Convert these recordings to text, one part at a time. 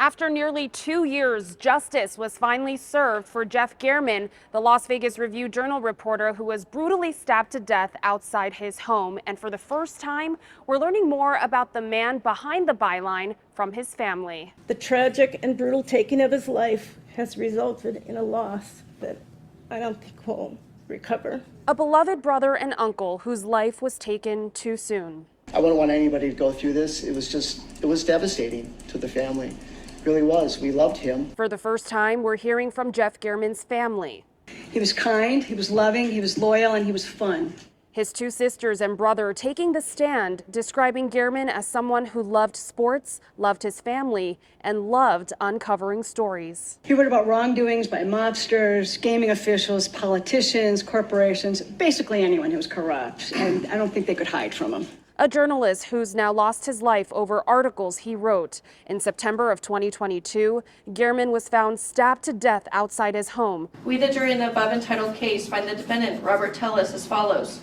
After nearly 2 years, justice was finally served for Jeff Gehrman, the Las Vegas Review-Journal reporter who was brutally stabbed to death outside his home. And for the first time, we're learning more about the man behind the byline from his family. The tragic and brutal taking of his life has resulted in a loss that I don't think we'll recover. A beloved brother and uncle whose life was taken too soon. I wouldn't want anybody to go through this. It was devastating to the family. It really was. We loved him. For the first time, we're hearing from Jeff Gehrman's family. He was kind, he was loving, he was loyal, and he was fun. His two sisters and brother taking the stand, describing Gehrman as someone who loved sports, loved his family, and loved uncovering stories. He wrote about wrongdoings by mobsters, gaming officials, politicians, corporations, basically anyone who was corrupt, and I don't think they could hide from him. A journalist who's now lost his life over articles he wrote. In September of 2022, Gehrman was found stabbed to death outside his home. We, the jury in the above entitled case, find the defendant, Robert Tellis, as follows.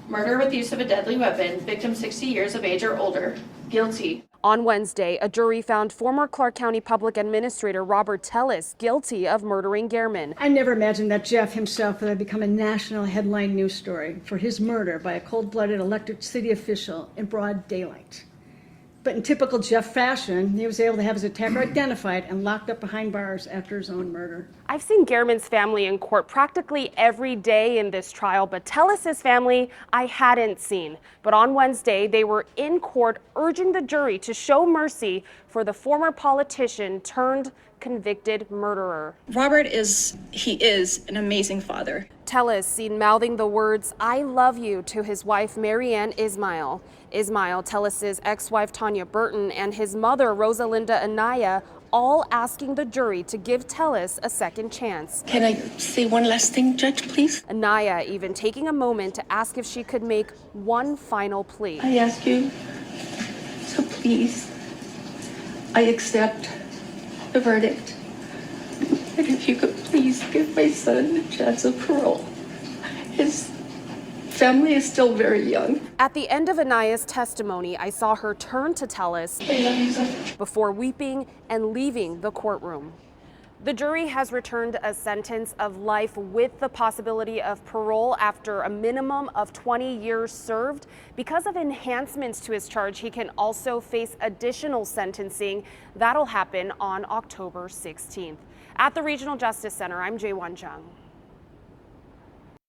Murder with use of a deadly weapon, victim 60 years of age or older, guilty. On Wednesday, a jury found former Clark County Public Administrator Robert Tellis guilty of murdering Gehrman. I never imagined that Jeff himself would have become a national headline news story for his murder by a cold-blooded elected city official in broad daylight. But in typical Jeff fashion, he was able to have his attacker identified and locked up behind bars after his own murder. I've seen Gehrman's family in court practically every day in this trial, but Tellis's family I hadn't seen. But on Wednesday, they were in court urging the jury to show mercy for the former politician turned convicted murderer. Robert is an amazing father. Tellis seen mouthing the words, "I love you," to his wife, Marianne Ismail. Ismail, Tellis's ex-wife, Tanya Burton, and his mother, Rosalinda Anaya, all asking the jury to give Tellis a second chance. Can I say one last thing, Judge, please? Anaya even taking a moment to ask if she could make one final plea. I ask you, so please, I accept the verdict. And if you could please give my son a chance of parole. His family is still very young. At the end of Anaya's testimony, I saw her turn to Tellis I love you so much. before weeping and leaving the courtroom. The jury has returned a sentence of life with the possibility of parole after a minimum of 20 years served. Because of enhancements to his charge, he can also face additional sentencing. That'll happen on October 16th. At the Regional Justice Center, I'm Jae-Won Chung.